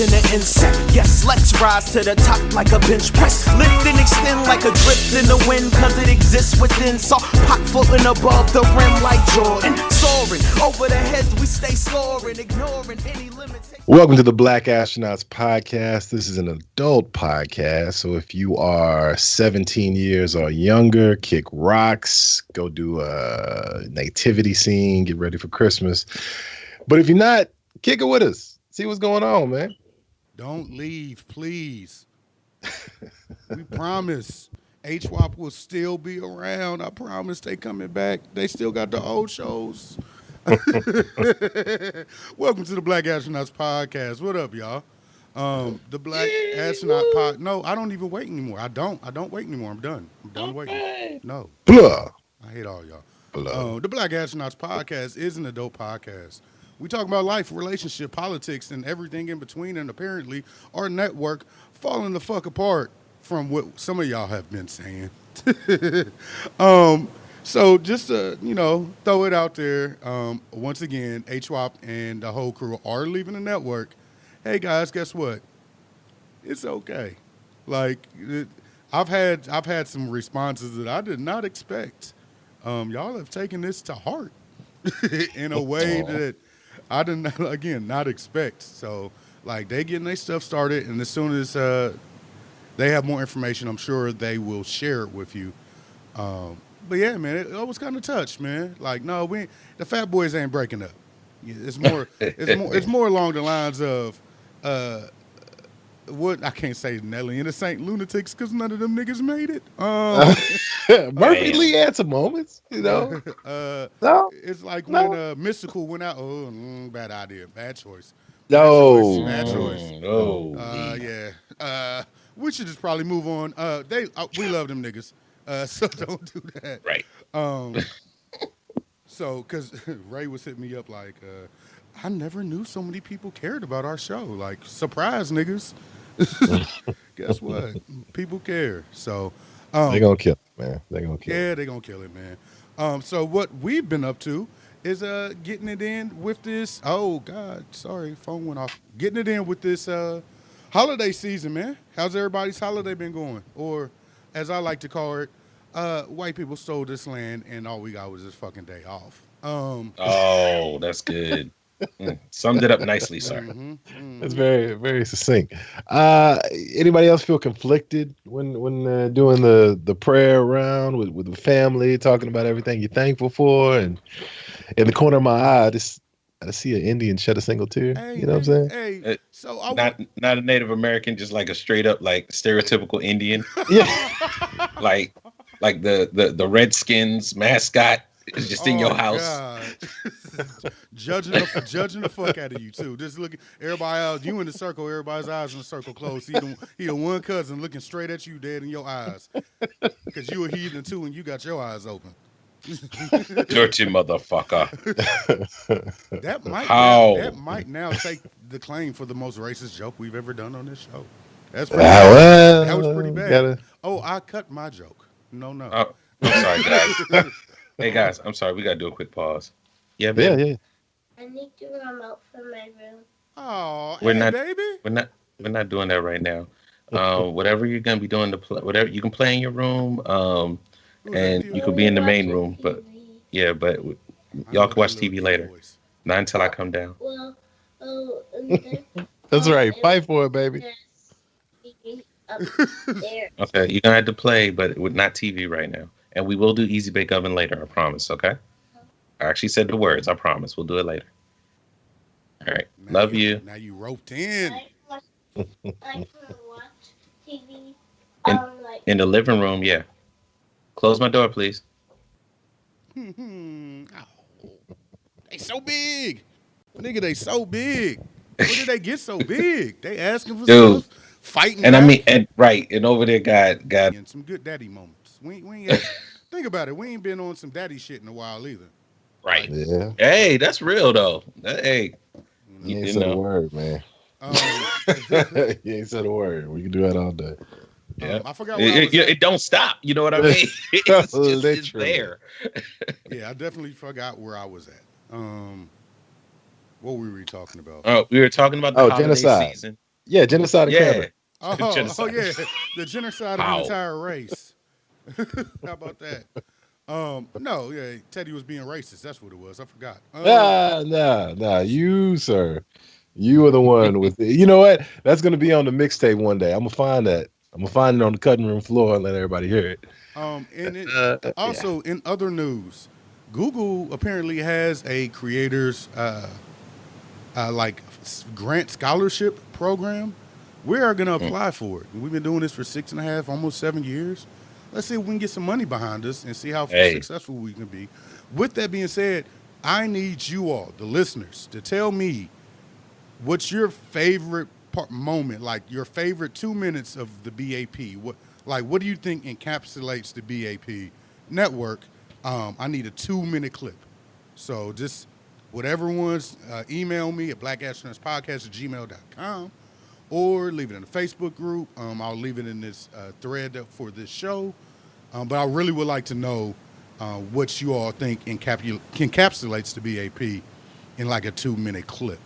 than an insect. Yes, let's rise to the top like a bench press. Lift and extend like a drift in the wind, cause it exists within. So pot floating above the rim like Jordan. Soaring over the heads, we stay soaring, ignoring any limits. Welcome to the Black Astronauts Podcast. This is an adult podcast, so if you are 17 years or younger, kick rocks, go do a nativity scene, get ready for Christmas. But if you're not, kick it with us. See what's going on, man. Don't leave, please. We promise. HWAP will still be around. I promise they coming back. They still got the old shows. Welcome to the Black Astronauts Podcast. What up, y'all? The Black Astronaut Pod. No, I don't even wait anymore. I don't wait anymore. I'm done waiting. No. Blah. I hate all y'all. Blah. The Black Astronauts Podcast is an adult podcast. We talk about life, relationship, politics, and everything in between, and apparently our network falling the fuck apart from what some of y'all have been saying. So just to, throw it out there, once again, HWAP and the whole crew are leaving the network. Hey, guys, guess what? It's okay. Like, I've had some responses that I did not expect. Y'all have taken this to heart in a way that I did not, again, not expect. So, like, they getting their stuff started, and as soon as they have more information, I'm sure they will share it with you. But yeah, man, it was kind of touched, man. Like, no, the Fat Boys ain't breaking up. It's more along the lines of what I can't say Nelly and the Saint Lunatics because none of them niggas made it. Murphy Lee had some moments, No? It's like when Mystical went out. Oh, bad idea, bad choice. No, bad choice. No. Yeah. We should just probably move on. We love them niggas. So don't do that. Right. So, because Ray was hitting me up like, I never knew so many people cared about our show. Like, surprise, niggas. Guess what? People care. So, they're going to kill it, man. They're going to kill it. Yeah, they're going to kill it, man. So what we've been up to is getting it in with this. Oh, God. Sorry. Phone went off. Getting it in with this holiday season, man. How's everybody's holiday been going? Or, as I like to call it, white people stole this land and all we got was this fucking day off. Oh, that's good. Summed it up nicely, sir. That's very, very succinct. Anybody else feel conflicted when doing the prayer round with the family, talking about everything you're thankful for? And in the corner of my eye, I see an Indian shed a single tear. Hey, you know what I'm saying? Hey, so not a Native American, just like a straight up like stereotypical Indian. Yeah. like the Redskins mascot is just in your house. judging the fuck out of you too. Just looking, everybody else, you in the circle, everybody's eyes in the circle closed. He the one cousin looking straight at you, dead in your eyes, because you a heathen too, and you got your eyes open. Dirty motherfucker. That might now take the claim for the most racist joke we've ever done on this show. That's pretty that was pretty bad. I cut my joke. No. Oh, I'm sorry, guys. Hey guys, I'm sorry. We gotta do a quick pause. Yeah, baby. Yeah. I need to run out from my room. Oh, baby. We're not doing that right now. Whatever you're gonna be doing, whatever you can play in your room. And you could be in the main room, but y'all can watch TV later. Not until I come down. Well, that's right. Fight for it, baby. Okay, you're gonna have to play, but with not TV right now. And we will do Easy Bake Oven later, I promise, okay? I actually said the words, I promise. We'll do it later. All right. Love you. Now you roped in. I can watch TV. In the living room, yeah. Close my door, please. Oh, they so big. Nigga, they so big. When did they get so big? They asking for stuff, fighting. And back. And over there got and some good daddy moments. We ain't think about it. We ain't been on some daddy shit in a while either. Right. Yeah. Hey, that's real though. Hey. You ain't said a word, man. You ain't said a word. We can do that all day. Yeah. I forgot where I was at. It don't stop. You know what I mean? It's there. Yeah, I definitely forgot where I was at. What were we talking about? Oh, we were talking about the holiday genocide season. Yeah, genocide and Yeah. cranberry. Oh, Genocide. yeah, the genocide of an How? entire race. How about that? No, yeah, Teddy was being racist. That's what it was. I forgot. Nah. You, sir. You are the one with the, you know what? That's gonna be on the mixtape one day. I'm gonna find that. I'm gonna find it on the cutting room floor and let everybody hear it. And it Yeah. also in other news, Google apparently has a creators like grant scholarship program. We are going to apply for it. We've been doing this for 6.5, almost 7 years. Let's see if we can get some money behind us and see how Hey. successful we can be. With that being said, I need you all, the listeners, to tell me what's your favorite moment, like your favorite 2 minutes of the BAP. What do you think encapsulates the BAP network? I need a 2-minute clip. So just whatever ones, email me at blackastronics@gmail.com or leave it in the Facebook group. I'll leave it in this thread for this show. But I really would like to know what you all think encapsulates the BAP in like a 2-minute clip.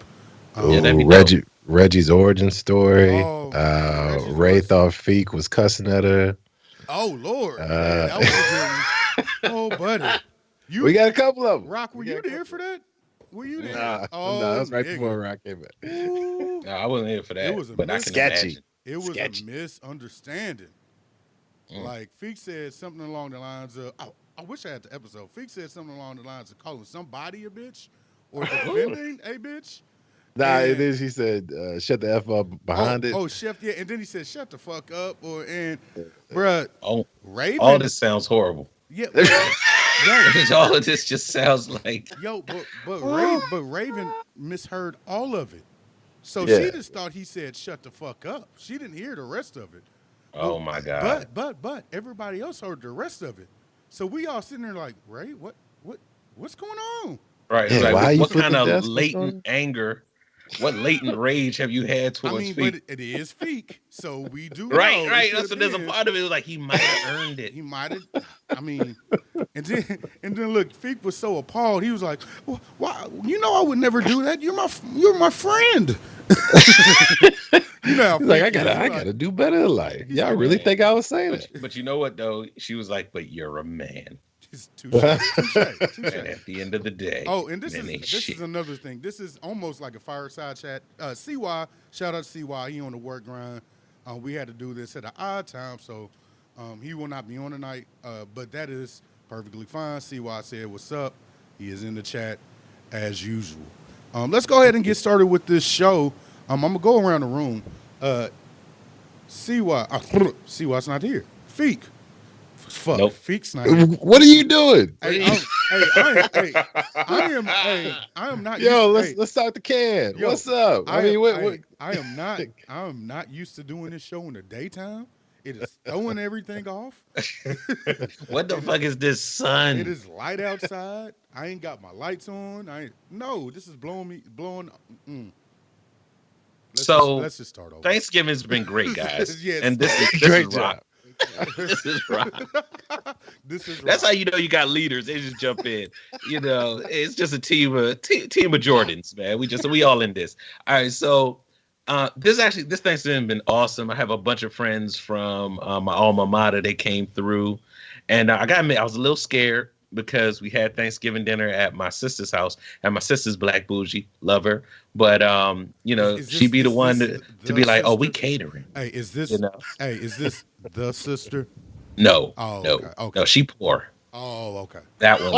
Yeah, that'd be dope. Reggie's origin story. Oh, man, Reggie's Ray origin- thought Feek was cussing at her. Oh, Lord. Man, that was a good one. Oh, buddy. We got a couple of them. Rock, were you there for that? Were you there? Nah, Oh, that was right nigga. before Rock came back. Ooh. No, I wasn't here for that. It was a but I can sketchy. imagine. It was Sketchy. a misunderstanding. Like, Feek said something along the lines of, I wish I had the episode. Feek said something along the lines of calling somebody a bitch or defending a bitch. Nah, And- it is. He said, "Shut the f up" behind it. Oh, chef, yeah. And then he said, shut the fuck up. Bruh, Oh, Raven. all this sounds horrible. Yeah. All of this just sounds like But Raven misheard all of it. So Yeah. she just thought he said shut the fuck up. She didn't hear the rest of it. oh my god. But everybody else heard the rest of it. So we all sitting there like, Ray, what's going on? Right. Yeah, It's like, why you what put kind the of desk latent on? anger, what latent rage have you had I towards mean, Feek? but it is Feek, so we do Right, know it right. could've So there's a been. part of it was like he might have earned it. He might have. I mean, and then look, Feek was so appalled. He was like, well, "Why? You know, I would never do that. You're my friend." You know, how He's like, Feek I is. gotta do better in life. Y'all like, really man. think I was saying it? But you know what though? She was like, "But you're a man." It's touche. And at the end of the day, Oh, and this men ain't is shit. another thing. This is almost like a fireside chat. CY, shout out to CY. He on the work grind. We had to do this at an odd time, so he will not be on tonight. But that is perfectly fine. CY said, "What's up?" He is in the chat as usual. Let's go ahead and get started with this show. I'm gonna go around the room. CY, CY's not here. Feek. Fuck, Nope. Feek's not here. What are you doing? I am not. Yo, used, let's start the can. Yo, What's up? I mean, what? I am not used to doing this show in the daytime. It is throwing everything off. What the fuck is this sun? It is light outside. I ain't got my lights on. This is blowing. Let's just start over. Thanksgiving's been great, guys. Yes. And this is Great rock. job. This is rock. This is That's rock. how you know you got leaders. They just jump in. You know, it's just a team of Jordans, man. We all in this. All right, so this Thanksgiving been awesome. I have a bunch of friends from my alma mater. They came through, and I gotta admit, I was a little scared because we had Thanksgiving dinner at my sister's house, and my sister's black bougie, love her, but she'd be the one to be like, "Oh, we catering." Hey, is this? You know? Hey, is this the sister? No, Oh, no, okay. no. She poor. Oh, okay. That one.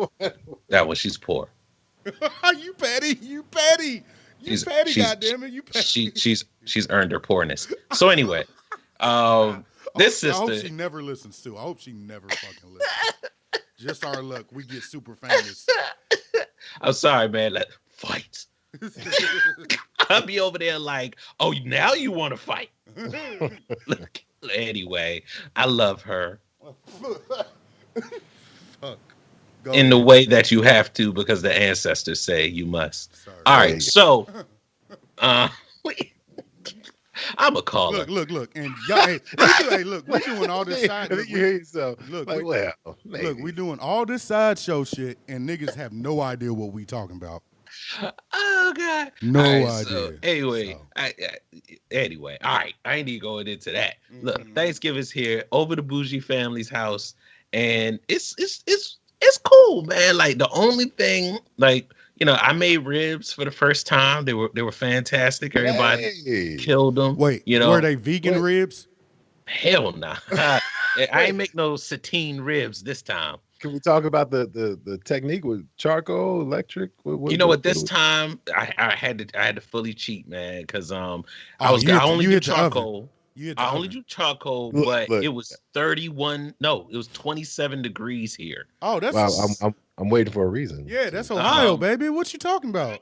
Oh, That one. She's poor. You petty. You petty. You petty. Goddammit. You petty. She's earned her poorness. So anyway, this I hope sister. she never listens to. I hope she never fucking listens. Just our luck. We get super famous. I'm sorry, man. Like, fight. I'll be over there like, oh, now you want to fight. Look, anyway, I love her Fuck. Go in the ahead. way that you have to because the ancestors say you must. Sorry. All right, so I'm a caller. Look, and y'all, look, we're doing all this side. I think you hear yourself. Look, Like, we doing all this sideshow shit, and niggas have no idea what we talking about. Oh God. No All right, idea. So anyway, So. anyway, all right. I ain't even going into that. Look, Mhm. Thanksgiving's here over the bougie family's house, and it's cool, man. Like the only thing, like I made ribs for the first time. They were fantastic. Everybody Hey, killed them. Wait, were they vegan What? ribs? Hell nah. I Wait. ain't make no satine ribs this time. Can we talk about the technique with charcoal, electric? You know what? This time I had to fully cheat, man, because I Oh, I only you do hit the oven. charcoal. You hit the I only oven. do charcoal, Look, but look. it was 31. No, it was 27 degrees here. Oh, that's Well, I'm waiting for a reason. yeah, that's Ohio, baby. What you talking about?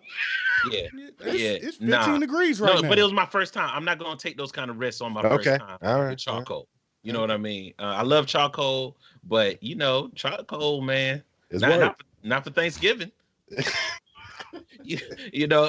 Yeah, It's 15 nah. degrees right No, now. but it was my first time. I'm not gonna take those kind of risks on my first Okay. time All right. with charcoal. You know what I mean? I love charcoal, but charcoal, man, It's not work. not for Thanksgiving.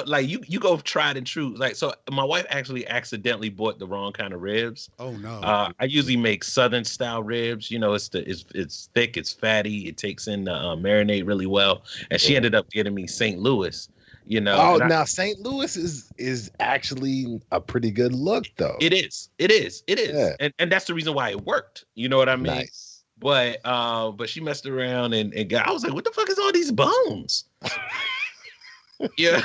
Like you go tried and true. Like, so my wife actually accidentally bought the wrong kind of ribs. Oh no. I usually make Southern style ribs. It's thick, it's fatty, it takes in the marinade really well. And she ended up getting me St. Louis. Oh, and now St. Louis is actually a pretty good look, though. it is. Yeah. And that's the reason why it worked. You know what I mean? Nice. But she messed around and I was like, what the fuck is all these bones? Yeah,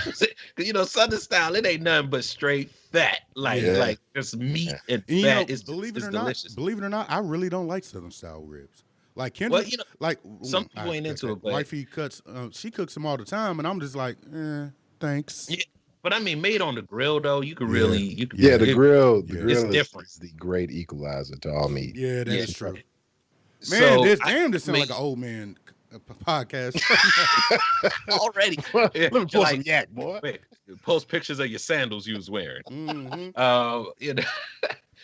because Southern style, it ain't nothing but straight fat, like just meat and And, fat. Is believe it or delicious. not, I really don't like Southern style ribs. Like Well, Kendra, like some people ain't into it, but wifey cuts. She cooks them all the time, and I'm just like, thanks. yeah, but I mean, made on the grill though, you could really, Yeah, the grill, it's different. is the great equalizer to all meat. Yeah, that's true. Man, So this sounds like an old man podcast. already. Let me pour Like, some yak, boy. wait, post pictures of your sandals you was wearing. Mhm.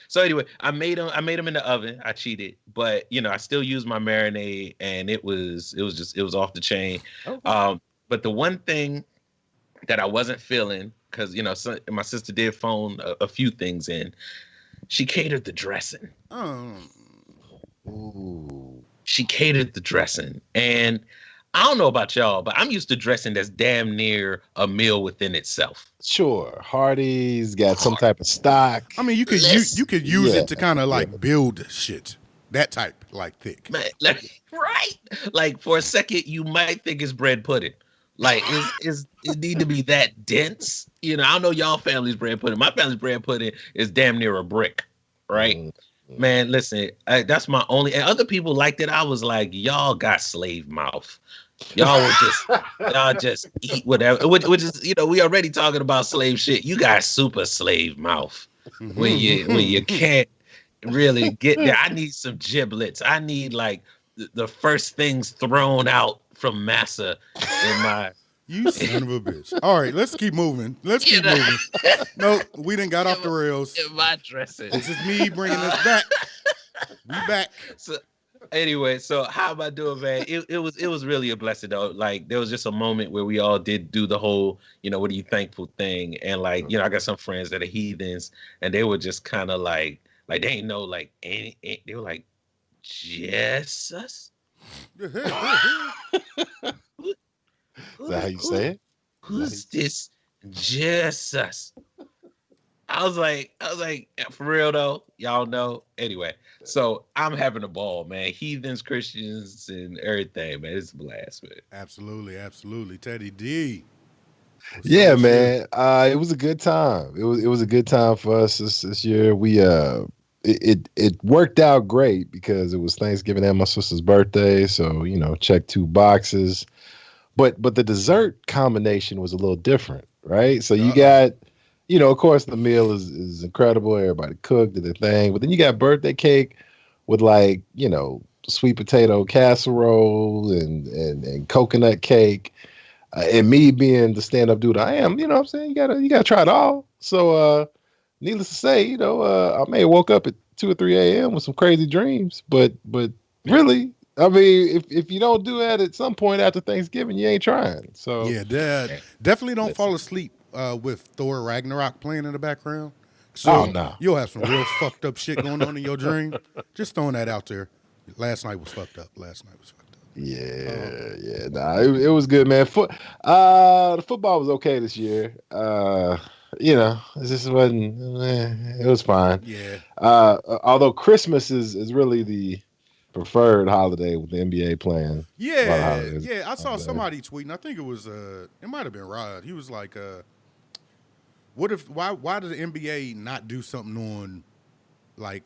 So anyway, I made them in the oven. I cheated, but I still used my marinade, and it was off the chain. Okay. But the one thing that I wasn't feeling, because my sister did phone a few things in. She catered the dressing. Ooh. She catered the dressing, and I don't know about y'all, but I'm used to dressing that's damn near a meal within itself. Sure, Hardee's got some type of stock. I mean, you could use it to kind of like build shit. That type, like thick. Man, right? Like for a second, you might think it's bread pudding. Like, it need to be that dense? I don't know y'all family's bread pudding. My family's bread pudding is damn near a brick, right? Mm-hmm. Man, listen, that's my only. And other people liked it. I was like, y'all got slave mouth. Y'all just eat whatever. Which is, we already talking about slave shit. You got super slave mouth when you can't really get there. I need some giblets. I need like the first things thrown out from massa in my. You son of a bitch. All right, let's keep moving. Moving. No, we done got off the rails. In my dressing. This is me bringing us back. We back. So anyway, so how am I doing, man? It was really a blessing though. Like there was just a moment where we all did do the whole, what are you thankful thing, and like I got some friends that are heathens, and they were just kind of like they ain't know like any. They were like, Jesus. Is that how you say it? Who's this Jesus? I was like, for real though, y'all know. Anyway, so I'm having a ball, man. Heathens, Christians, and everything, man. It's a blast, man. Absolutely. Teddy D. Yeah, man. It was a good time. It was a good time for us this year. We it worked out great because it was Thanksgiving and my sister's birthday. So, checked 2 boxes. But the dessert combination was a little different, right? So you got, of course the meal is incredible. Everybody cooked, did their thing. But then you got birthday cake with like, sweet potato casserole and coconut cake. And me being the stand-up dude I am, what I'm saying? You gotta try it all. So needless to say, I may have woke up at 2 or 3 a.m. with some crazy dreams, but really, I mean, if you don't do that at some point after Thanksgiving, you ain't trying. So yeah, definitely don't fall asleep with Thor Ragnarok playing in the background. So no. You'll have some real fucked up shit going on in your dream. Just throwing that out there. Last night was fucked up. Yeah. Nah, it was good, man. The football was okay this year. It just wasn't. It was fine. Yeah. Although Christmas is really the preferred holiday with the NBA playing a lot of Yeah, holidays. yeah. I saw out there. somebody tweeting. I think it was it might have been Rod. He was like, what if why did the NBA not do something on like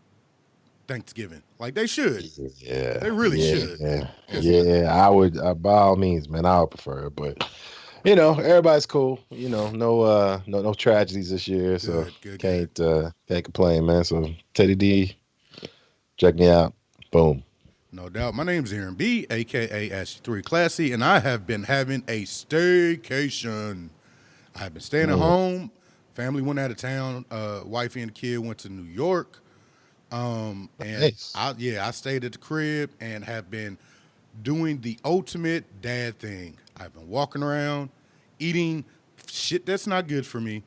Thanksgiving? Like they should. Yeah, They really should. I would by all means, man. I would prefer it, but everybody's cool. No tragedies this year, so Good. can't complain, man. So Teddy D, check me out. Boom. No doubt. My name's Aaron B, aka Ashley3 Classy, and I have been having a staycation. I have been staying at home. Family went out of town. Wifey and the kid went to New York. And Nice. I stayed at the crib and have been doing the ultimate dad thing. I've been walking around, eating shit that's not good for me,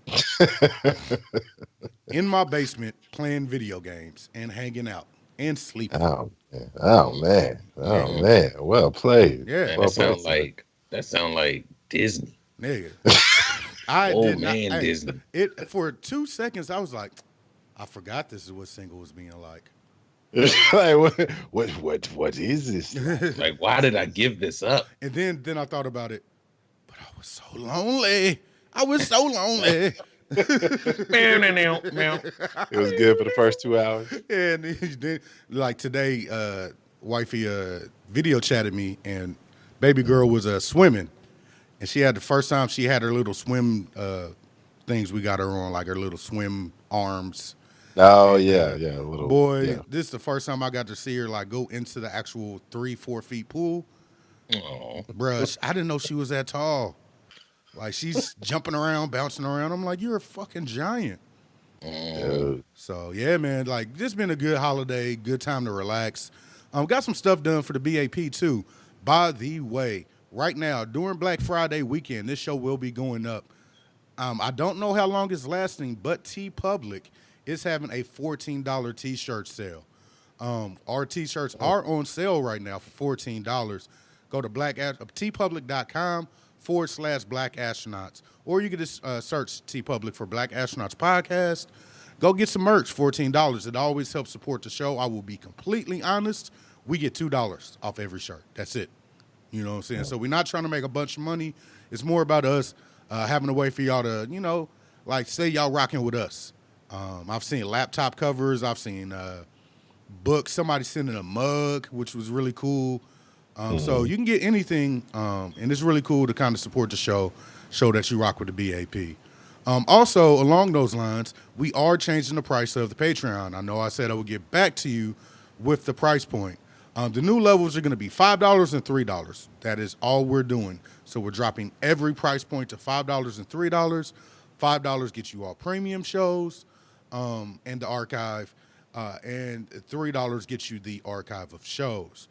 in my basement, playing video games and hanging out and sleeping. Oh man. Well played. Yeah. Man, Well that sound like Disney. Nigga. I Oh did not. man, Disney. It for 2 seconds I was like, I forgot this is what single was being like. Like what is this? Like, why did I give this up? And then I thought about it, but I was so lonely. I was so lonely. It was good for the first 2 hours. And then, like today, wifey video chatted me, and baby girl was swimming, and she had the first time she had her little swim things we got her on, like her little swim arms. Oh And, yeah, a little Boy, yeah. this is the first time I got to see her like go into the actual 3-4 feet pool. Oh, Bruh, I didn't know she was that tall. Like she's jumping around, bouncing around. I'm like, you're a fucking giant. Dude. So yeah, man, like just been a good holiday, good time to relax. Got some stuff done for the BAP too. By the way, right now during Black Friday weekend, this show will be going up. I don't know how long it's lasting, but T Public is having a $14 T-shirt sale. Our T-shirts are on sale right now for $14. Go to tpublic.com/Black Astronauts, or you can just search T Public for Black Astronauts Podcast. Go get some merch, $14. It always helps support the show. I will be completely honest. We get $2 off every shirt. That's it. You know what I'm saying? So we're not trying to make a bunch of money. It's more about us having a way for y'all to, like say y'all rocking with us. I've seen laptop covers. I've seen books. Somebody sending a mug, which was really cool. So you can get anything, and it's really cool to kind of support the show that you rock with the BAP. Also, along those lines, we are changing the price of the Patreon. I know I said I would get back to you with the price point. The new levels are going to be $5 and $3. That is all we're doing. So we're dropping every price point to $5 and $3. $5 gets you all premium shows and the archive, and $3 gets you the archive of shows.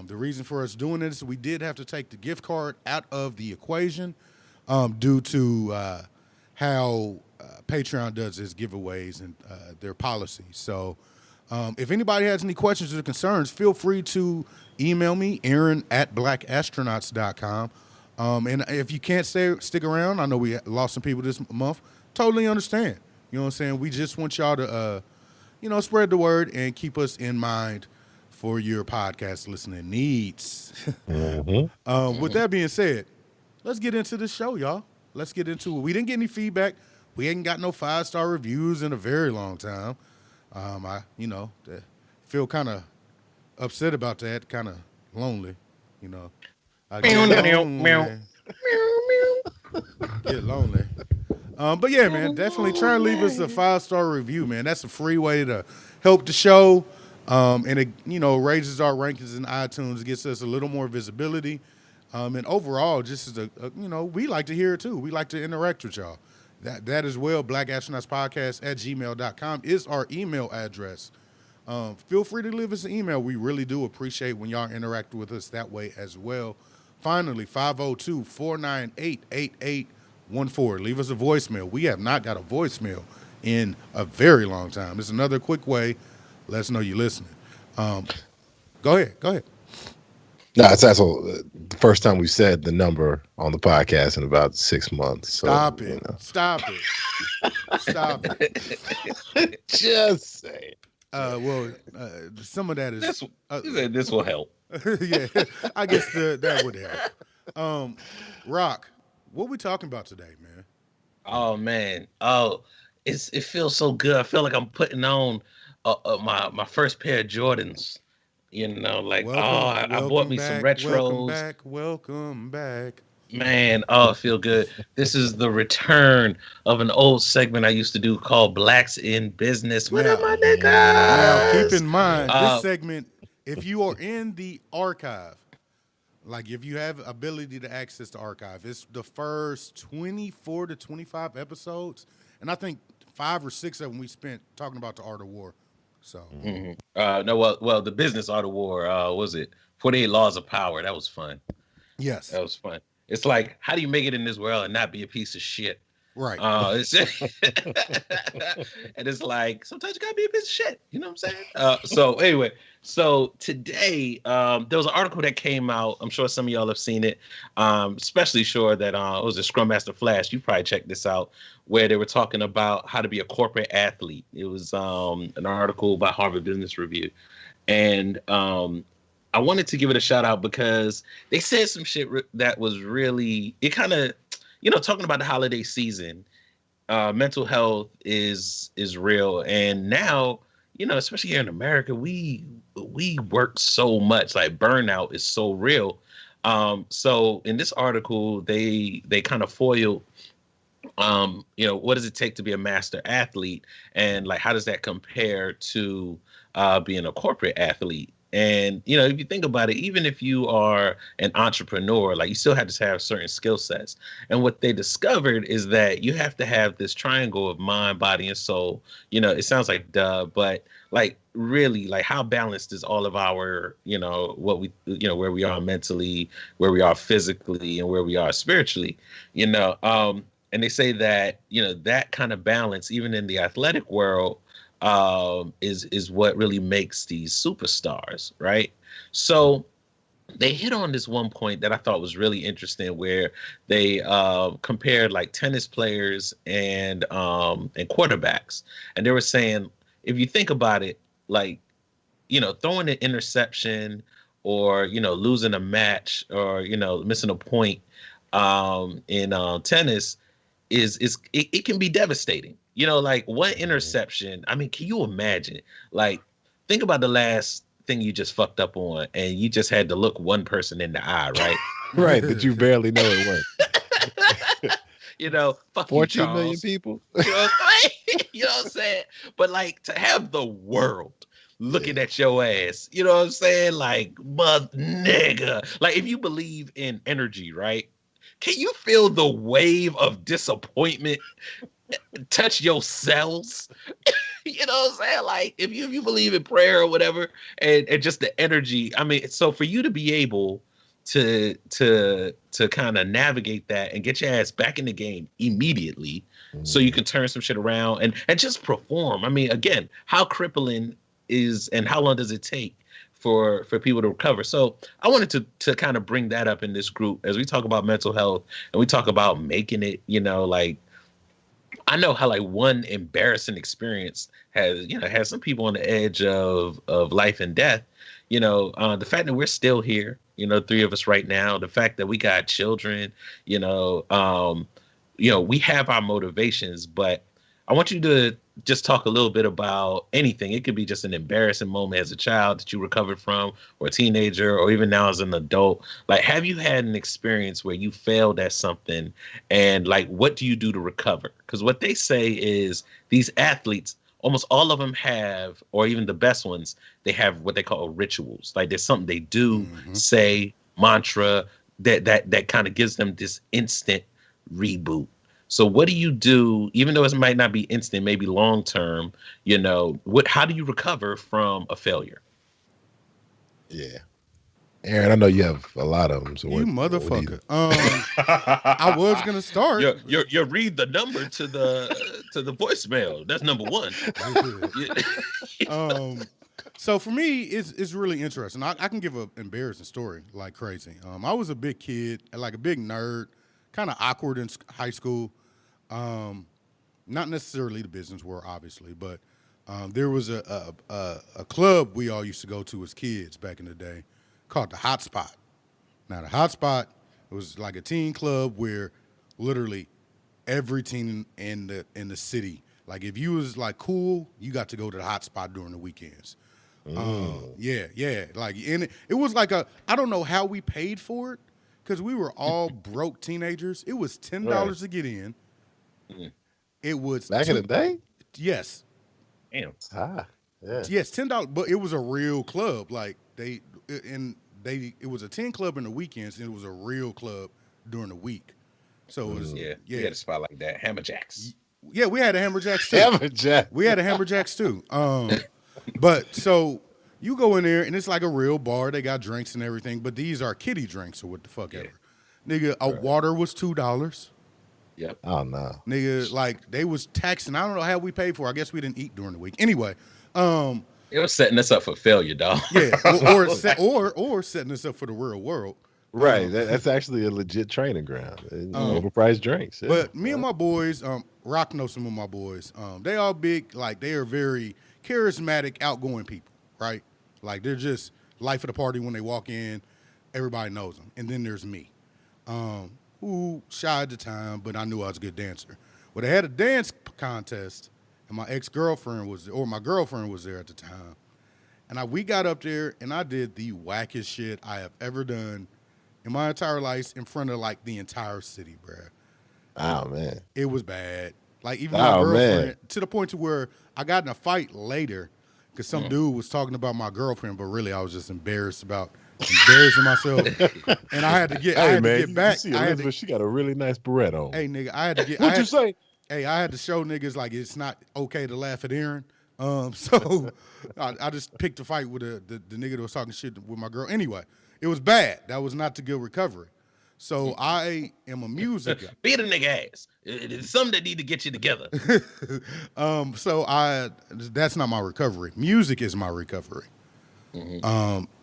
The reason for us doing this, we did have to take the gift card out of the equation due to how Patreon does its giveaways and their policies. So if anybody has any questions or concerns, feel free to email me, aaron@blackastronauts.com. And if you can't stick around, I know we lost some people this month, totally understand. You know what I'm saying? We just want y'all to, spread the word and keep us in mind for your podcast listening needs. With that being said, let's get into the show, y'all. Let's get into it. We didn't get any feedback. We ain't got no 5-star reviews in a very long time. I feel kind of upset about that, kind of lonely, I get lonely. But yeah, man, definitely try and leave us a 5-star review, man. That's a free way to help the show. And it, raises our rankings in iTunes, gets us a little more visibility. And overall, just as we like to hear it too. We like to interact with y'all. That as well, blackastronics@gmail.com is our email address. Feel free to leave us an email. We really do appreciate when y'all interact with us that way as well. Finally, 502-498-8814. Leave us a voicemail. We have not got a voicemail in a very long time. It's another quick way. Let us know you're listening. Go ahead. No, it's also the first time we've said the number on the podcast in about 6 months. So, Stop it. Stop it. Stop it. Just say. Well, some of that is. This will help. Yeah, I guess that would help. Rock, what we talking about today, man? Oh man, it feels so good. I feel like I'm putting on my first pair of Jordans. You know, like I bought me some retros. Welcome back. Man, I feel good. This is the return of an old segment I used to do called Blacks in Business. What are my niggas? Now, keep in mind, this segment, if you are in the archive, like if you have ability to access the archive, it's the first 24 to 25 episodes. And I think 5 or 6 of them we spent talking about the art of war. So, well, the business art of war, was it 48 Laws of Power? That was fun. Yes. That was fun. It's like, how do you make it in this world and not be a piece of shit? Right. And it's like, sometimes you gotta be a piece of shit. You know what I'm saying? So anyway, so today, there was an article that came out. I'm sure some of y'all have seen it. Especially sure that it was a Scrum Master Flash. You probably checked this out, where they were talking about how to be a corporate athlete. It was an article by Harvard Business Review. And I wanted to give it a shout out because they said some shit that was really, it kind of, talking about the holiday season, mental health is real. And now, especially here in America, we work so much, like burnout is so real. So in this article, they kind of foiled, what does it take to be a master athlete? And like, how does that compare to being a corporate athlete? And, if you think about it, even if you are an entrepreneur, like you still have to have certain skill sets. And what they discovered is that you have to have this triangle of mind, body, and soul. It sounds like duh, but like really, like how balanced is all of our, what we, where we are mentally, where we are physically, and where we are spiritually, and they say that, that kind of balance, even in the athletic world, is what really makes these superstars, right? So they hit on this one point that I thought was really interesting, where they compared like tennis players and quarterbacks, and they were saying, if you think about it, like throwing an interception or losing a match or missing a point in tennis it can be devastating. Like one interception. I mean, can you imagine? Like, think about the last thing you just fucked up on, and you just had to look one person in the eye, right? Right, that you barely know it worked. Fuck 14 you, million Charles. people. You know what I'm saying? But like to have the world looking at your ass, you know what I'm saying? Like, mother nigga. Like, if you believe in energy, right? Can you feel the wave of disappointment touch your cells? You know what I'm saying? Like, if you believe in prayer or whatever, and just the energy. I mean, so for you to be able to kind of navigate that and get your ass back in the game immediately, so you can turn some shit around and just perform. I mean, again, how crippling is and how long does it take for people to recover? So I wanted to kind of bring that up in this group as we talk about mental health and we talk about making it, like, I know how like one embarrassing experience has some people on the edge of life and death. The fact that we're still here, 3 of us right now, the fact that we got children, we have our motivations, but I want you to just talk a little bit about anything. It could be just an embarrassing moment as a child that you recovered from, or a teenager, or even now as an adult. Like, have you had an experience where you failed at something, and like, what do you do to recover? Because what they say is these athletes, almost all of them have, or even the best ones, they have what they call rituals. Like, there's something they do, say, mantra that kind of gives them this instant reboot. So what do you do, even though it might not be instant, maybe long term, how do you recover from a failure? Yeah. Aaron, I know you have a lot of them. So you motherfucker. I was gonna start. You read the number to the voicemail. That's number one. So for me, it's really interesting. I can give an embarrassing story like crazy. I was a big kid, like a big nerd, kind of awkward in high school. Not necessarily the business world, obviously, but there was a club we all used to go to as kids back in the day called the Hot Spot. Now the Hot Spot was like a teen club where literally every teen in the city, like if you was like cool, you got to go to the Hot Spot during the weekends. Yeah. Like, and it was like I don't know how we paid for it because we were all broke teenagers. It was $10 to get in. It was Back in the day? Yes. Damn. Yeah. Yes, $10, but it was a real club. Like it was a 10 club in the weekends, and it was a real club during the week. So it was Yeah. We had a spot like that. Hammerjacks. Yeah, we had a Hammerjacks too. Hammerjack. We had a Hammerjacks too. But so you go in there and it's like a real bar. They got drinks and everything, but these are kiddie drinks or what the fuck ever. Nigga, water was $2. Yep. Oh no. Nigga, like they was taxing. I don't know how we paid for it. I guess we didn't eat during the week. Anyway, It was setting us up for failure, dog. yeah, or setting us up for the real world. Right. That's actually a legit training ground. Overpriced drinks. Yeah. But me and my boys, Rock knows some of my boys. They all big, like they are very charismatic, outgoing people, right? Like they're just life of the party when they walk in. Everybody knows them. And then there's me, who shy at the time, but I knew I was a good dancer. Well, they had a dance contest, and my girlfriend was there at the time. And we got up there, and I did the wackest shit I have ever done in my entire life in front of like the entire city, bruh. Oh man. It was bad. Like even my girlfriend, to the point to where I got in a fight later because some dude was talking about my girlfriend, but really I was just embarrassing myself, and I had to get back. You see Elizabeth, she got a really nice beret on. Hey nigga, I had to get. What'd you say? Hey, I had to show niggas like it's not okay to laugh at Aaron. So I just picked a fight with the nigga that was talking shit with my girl. Anyway, it was bad. That was not the good recovery. So I am a music guy. Beat a nigga ass. It's something that need to get you together. So that's not my recovery. Music is my recovery.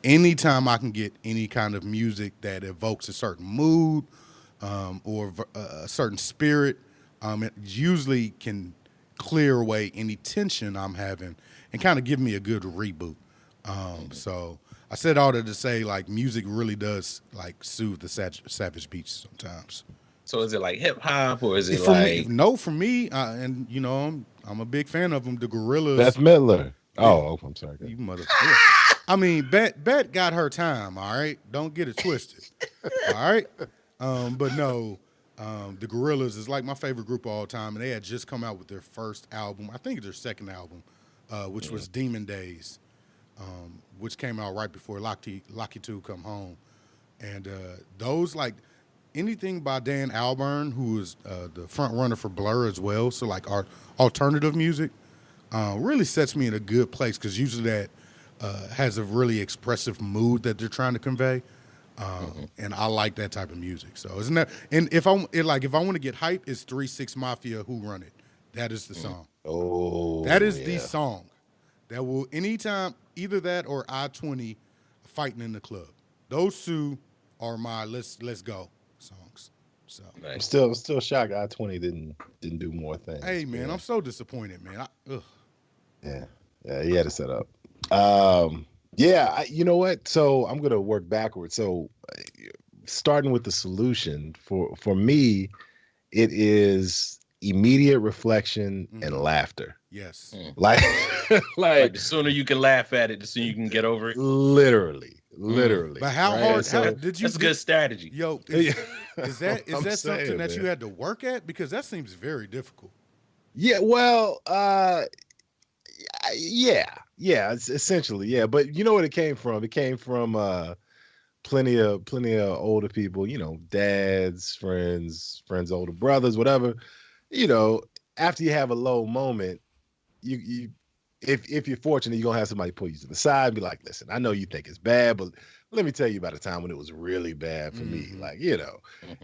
Anytime I can get any kind of music that evokes a certain mood or a certain spirit, it usually can clear away any tension I'm having and kind of give me a good reboot. So I said all that to say, like, music really does like soothe the savage beats sometimes. So is it like hip hop or is it For me, and you know, I'm a big fan of them. The Gorillas. Beth Midler. Oh, I'm sorry. You motherfucker. I mean, Bet got her time. All right, don't get it twisted. All right, but no, the Gorillas is like my favorite group of all time, and they had just come out with their first album. I think it's their second album, which was Demon Days. Which came out right before Lucky 2 Come Home. And those, like, anything by Dan Albarn, who is the front runner for Blur as well, so, like, our alternative music, really sets me in a good place because usually that has a really expressive mood that they're trying to convey. And I like that type of music. So, isn't that, and if I want to get hype, it's 3 6 Mafia, Who Run It. That is the song. Oh, that is the song. That will anytime either that or I-20 fighting in the club. Those two are my let's go songs. So nice. I'm still shocked I-20 didn't do more things. Hey man, I'm so disappointed, man. Yeah, he had it set up. You know what? So I'm gonna work backwards. So starting with the solution for me, it is immediate reflection and laughter. Yes. Like the sooner you can laugh at it, the sooner you can get over it. Literally. But how hard? So, did you? That's a good strategy. Yo, is that something that you had to work at? Because that seems very difficult. Yeah. Well. Yeah. It's essentially, yeah. But you know what it came from? It came from plenty of older people. You know, dads, friends, older brothers, whatever. You know, after you have a low moment, you if you're fortunate, you're gonna have somebody pull you to the side and be like, listen, I know you think it's bad, but let me tell you about a time when it was really bad for me. Like, you know,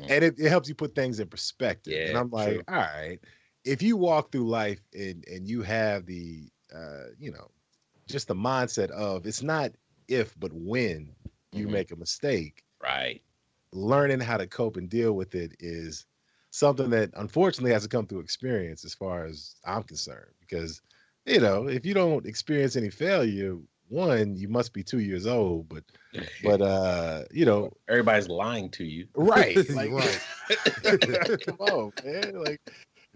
and it helps you put things in perspective. Yeah, and I'm like, all right, if you walk through life and you have the just the mindset of it's not if but when you make a mistake. Right. Learning how to cope and deal with it is something that unfortunately has to come through experience as far as I'm concerned. Because, if you don't experience any failure, one, you must be 2 years old, but everybody's lying to you. right. Like, Right. come on, man. Like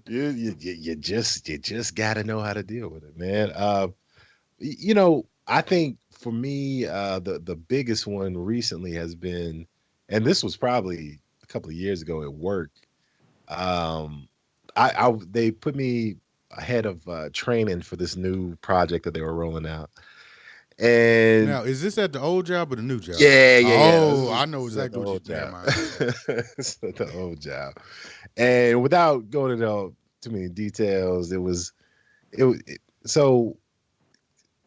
you just gotta know how to deal with it, man. I think for me, the biggest one recently has been, and this was probably a couple of years ago at work. They put me ahead of training for this new project that they were rolling out. And Now, is this at the old job or the new job? yeah. Oh, I know This is at exactly the what old you're job. talking It's at the old job. And without going into too many details, so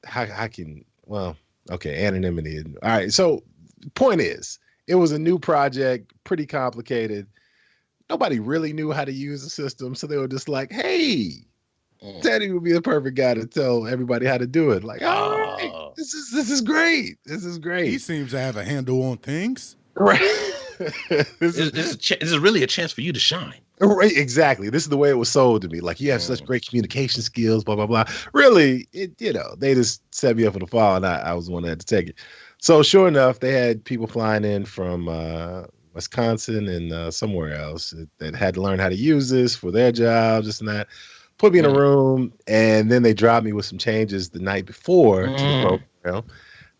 how can, well, okay, anonymity. All right. So point is, it was a new project, pretty complicated. Nobody really knew how to use the system. So they were just like, hey, Teddy would be the perfect guy to tell everybody how to do it. Like, all right, this is great. This is great. He seems to have a handle on things. Right. This is really a chance for you to shine. Right, exactly. This is the way it was sold to me. Like, you have such great communication skills, blah, blah, blah. Really, they just set me up for the fall, and I was the one that had to take it. So sure enough, they had people flying in from Wisconsin and somewhere else that had to learn how to use this for their jobs, this and that. Put me in a room, and then they dropped me with some changes the night before to the program.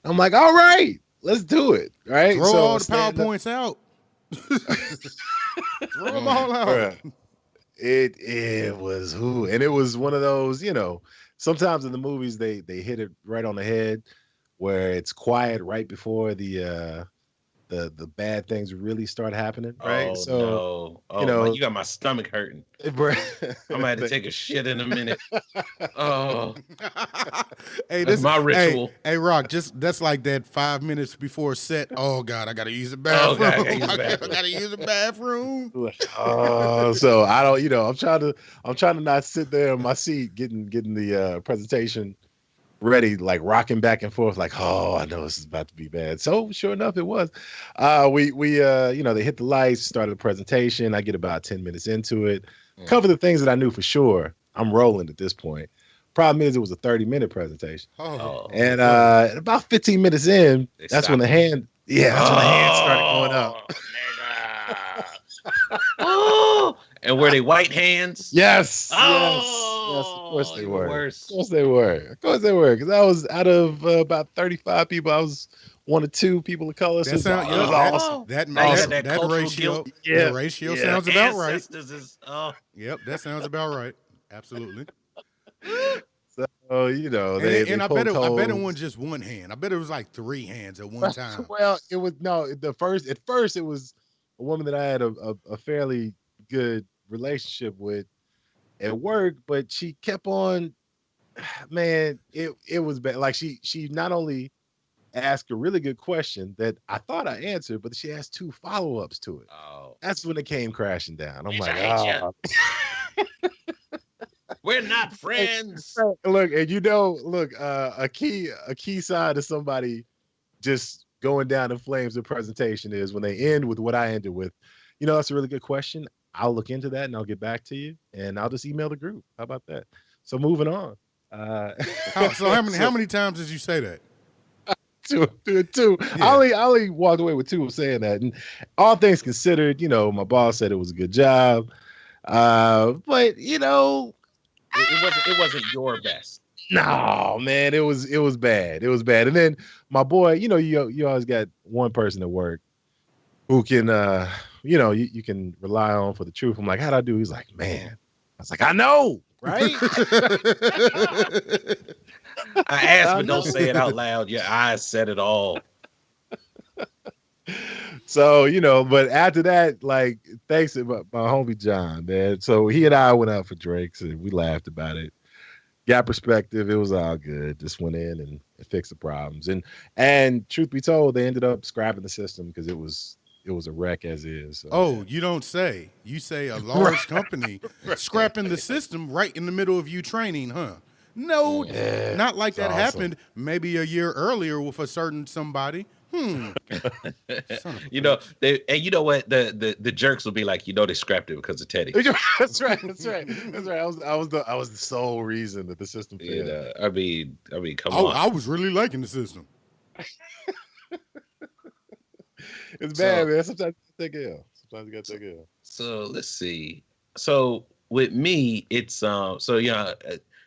I'm like, all right, let's do it. Right? Throw all the PowerPoints out. Throw them all out. It was and it was one of those, sometimes in the movies they hit it right on the head where it's quiet right before the bad things really start happening, right? Oh, so no. You got my stomach hurting. I'm gonna have to take a shit in a minute. Oh, Hey, that's my ritual. Hey, Rock, that's like that 5 minutes before set. Oh God, I gotta use the bathroom. God, I gotta use the bathroom. So I don't, I'm trying to not sit there in my seat getting the presentation ready, like rocking back and forth, like, oh, I know this is about to be bad. So sure enough, it was. We they hit the lights, started the presentation. I get about 10 minutes into it, cover the things that I knew for sure. I'm rolling at this point. Problem is, it was a 30-minute presentation. And about 15 minutes in, that's when the hand started going up. Oh, and were they white hands? Yes. Oh, yes, of course they were. Worse. Of course they were. Because I was out of about 35 people, I was one or two people of color. That sounds awesome. That ratio. Guilt. The ratio sounds about right. Yep, that sounds about right. Absolutely. So I bet it wasn't just one hand. I bet it was like three hands at one time. Well, it was at first it was a woman that I had a fairly good relationship with at work, but she kept on, man, it was bad. Like she not only asked a really good question that I thought I answered, but she asked two follow-ups to it. Oh, that's when it came crashing down. I'm like, oh. We're not friends. Look, and a key side of somebody just going down in flames in presentation is when they end with what I ended with. That's a really good question. I'll look into that and I'll get back to you, and I'll just email the group. How about that? So moving on. How many times did you say that? Two. Yeah. I only walked away with two of saying that, and all things considered, my boss said it was a good job, but it wasn't your best. No, man, it was bad. It was bad. And then my boy, you always got one person at work who can, you can rely on for the truth. I'm like, how'd I do? He's like, man. I was like, I know, right? I asked, but don't say it out loud. Your eyes said it all. So, but after that, like, thanks to my homie John, man. So he and I went out for drinks and we laughed about it. Got perspective. It was all good. Just went in and fixed the problems. And truth be told, they ended up scrapping the system because it was a wreck as is. So, oh, you don't say. You say a large company scrapping the system right in the middle of you training, huh? No, Yeah, not like it's that awesome. happened maybe a year earlier with a certain somebody. Son of a You know, bitch. and you know what? The jerks will be like, they scrapped it because of Teddy. That's right. That's right. That's right. I was the sole reason that the system You failed. know, I mean, come I, on. I was really liking the system. It's bad, So, man. Sometimes you gotta take L. Sometimes you gotta take L. so let's see. So with me, it's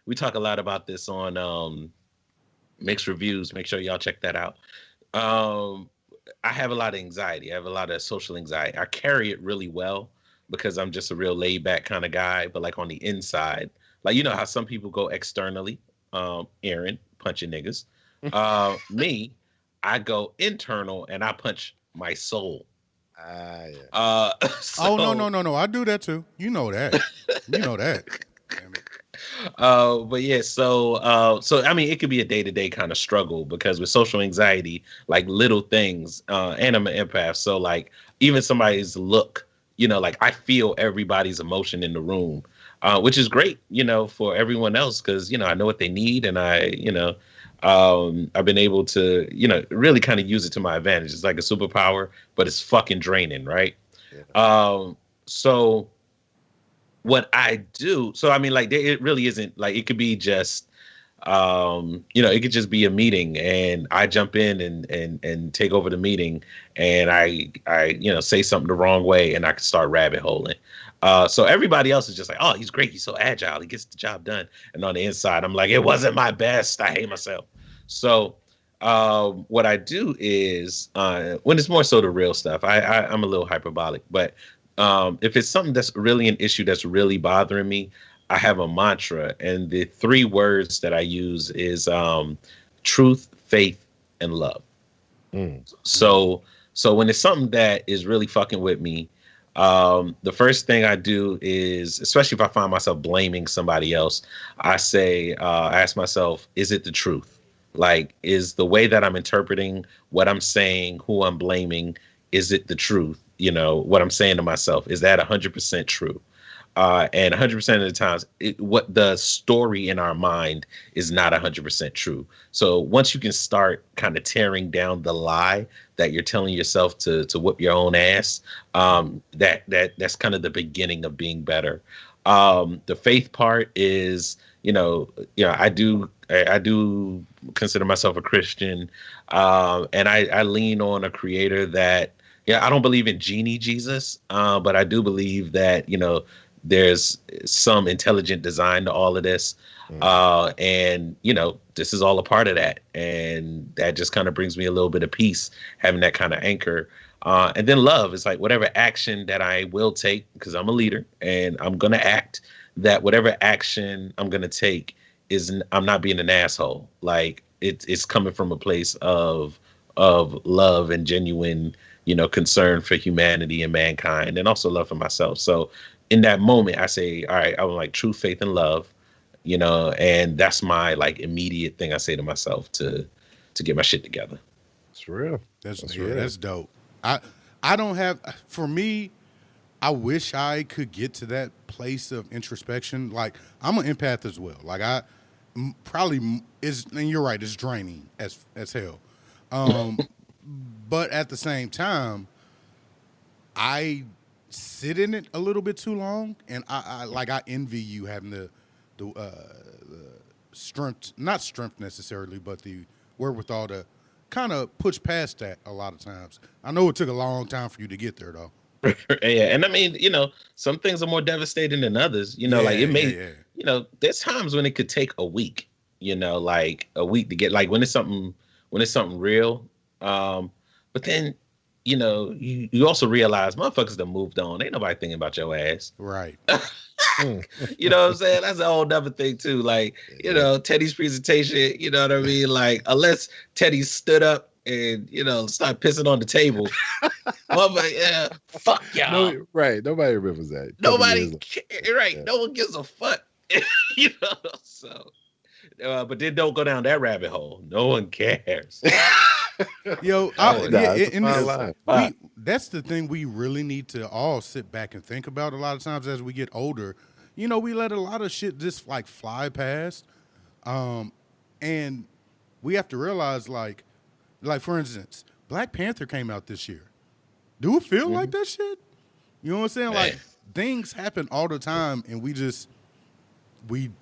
we talk a lot about this on mixed reviews. Make sure y'all check that out. Um, I have a lot of anxiety. I have a lot of social anxiety. I carry it really well because I'm just a real laid back kind of guy. But like on the inside, like how some people go externally, Aaron punching niggas. Me, I go internal and I punch my soul. Ah, yeah. Oh no, So no, no, no! I do that too. You know that. You know that. Damn it. but yeah, so I mean, it could be a day to day kind of struggle because with social anxiety, like little things, and I'm an empath, so like even somebody's look, like I feel everybody's emotion in the room, which is great, for everyone else because I know what they need, and I've been able to, really kind of use it to my advantage. It's like a superpower, but it's fucking draining, right? Yeah. So what I do, so I mean, like, it really isn't like it could be just, it could just be a meeting, and I jump in and take over the meeting, and I say something the wrong way, and I can start rabbit holing. So everybody else is just like, oh, he's great, he's so agile, he gets the job done, and on the inside, I'm like, it wasn't my best, I hate myself. So what I do is when it's more so the real stuff, I'm a little hyperbolic, but if it's something that's really an issue that's really bothering me, I have a mantra, and the 3 words that I use is truth, faith, and love. Mm. So when it's something that is really fucking with me, the first thing I do is, especially if I find myself blaming somebody else, I ask myself, is it the truth? Like, is the way that I'm interpreting what I'm saying, who I'm blaming, is it the truth? What I'm saying to myself, is that 100% true? And 100% of the times, what the story in our mind is not 100% true. So once you can start kind of tearing down the lie that you're telling yourself to whip your own ass, that's kind of the beginning of being better. The faith part is, I do consider myself a Christian, and I lean on a creator that, I don't believe in genie Jesus, but I do believe that, there's some intelligent design to all of this. And, this is all a part of that. And that just kind of brings me a little bit of peace, having that kind of anchor. And then love is like whatever action that I will take, because I'm a leader and I'm going to act, that whatever action I'm going to take I'm not being an asshole. Like it's coming from a place of love and genuine, concern for humanity and mankind, and also love for myself. So in that moment, I say, all right, I'm like truth, faith, and love, and that's my like immediate thing I say to myself to get my shit together. It's real. That's real. That's dope. I don't have, for me, I wish I could get to that place of introspection. Like, I'm an empath as well. Like, probably is, and you're right, it's draining as hell. But at the same time, I sit in it a little bit too long, and I envy you having the strength, not strength necessarily, but the wherewithal to kind of push past that a lot of times. I know it took a long time for you to get there, though. Yeah, and I mean, some things are more devastating than others. Like it may, there's times when it could take a week. Like a week to get, like when it's something real. But then, you also realize motherfuckers done moved on. Ain't nobody thinking about your ass. Right. You know what I'm saying? That's a whole other thing too. Like, Teddy's presentation, you know what I mean? Like, unless Teddy stood up and, start pissing on the table. Yeah, fuck y'all. No, right. Nobody remembers that. Nobody right. Yeah. No one gives a fuck. So but then don't go down that rabbit hole. No one cares. Yo, that's the thing we really need to all sit back and think about a lot of times as we get older. We let a lot of shit just like fly past. And we have to realize, like for instance, Black Panther came out this year. Do it feel like that shit? You know what I'm saying? Man. Like things happen all the time, and we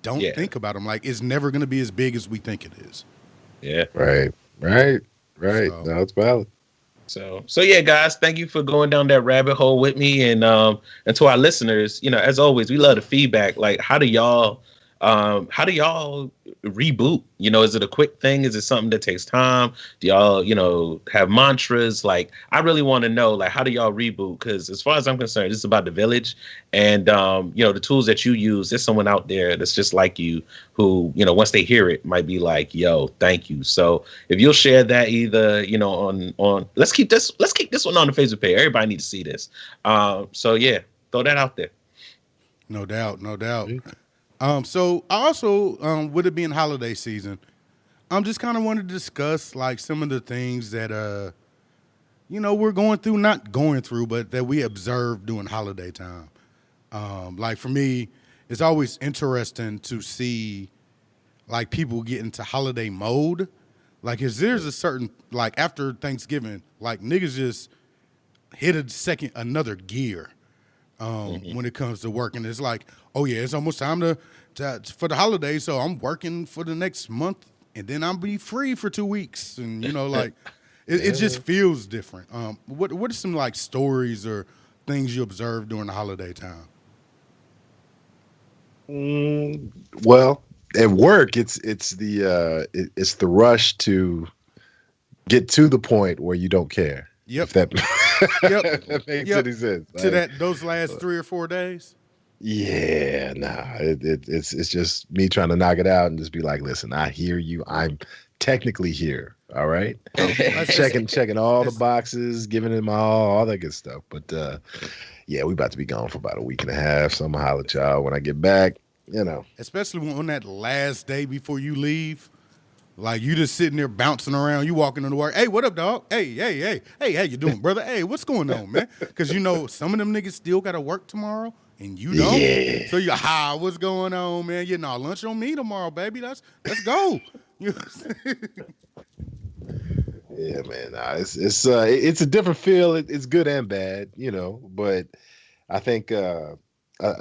don't Yeah. think about them. Like it's never going to be as big as we think it is. Yeah. Right. So No, it's valid. So yeah, guys, thank you for going down that rabbit hole with me, and to our listeners, as always, we love the feedback. Like, how do y'all reboot? Is it a quick thing? Is it something that takes time? Do y'all, have mantras? Like, I really want to know, like, how do y'all reboot? Because as far as I'm concerned, this is about the village, and the tools that you use. There's someone out there that's just like you, who, once they hear it, might be like, "Yo, thank you." So if you'll share that either, on let's keep this one on the Facebook page. Everybody needs to see this. So yeah, throw that out there. no doubt, no doubt. So I also, with it being holiday season, I'm just kind of wanted to discuss like some of the things that we're going through, not going through, but that we observe during holiday time. Like for me, it's always interesting to see like people get into holiday mode. Like, there's a certain like after Thanksgiving, like niggas just hit another gear when it comes to working. It's like, oh yeah, it's almost time for the holidays, so I'm working for the next month, and then I'll be free for 2 weeks, and like it just feels different. What are some like stories or things you observe during the holiday time? Well, at work, it's the rush to get to the point where you don't care. Yep. If that, Yep. if that makes Yep. any sense. To Like, those last 3 or 4 days. yeah, nah. It's just me trying to knock it out and just be like, listen, I hear you. I'm technically here. All right. Checking all the boxes, giving it my all that good stuff. But yeah, we about to be gone for about a week and a half. So I'm gonna holler at y'all when I get back. Especially on that last day before you leave. Like you just sitting there bouncing around, you walking into work. Hey, what up, dog? Hey, how you doing, brother? Hey, what's going on, man? Because some of them niggas still got to work tomorrow, and you don't. Yeah. So what's going on, man? Lunch on me tomorrow, baby. Let's go. Yeah, man. Nah, it's a different feel. It's good and bad, But I think I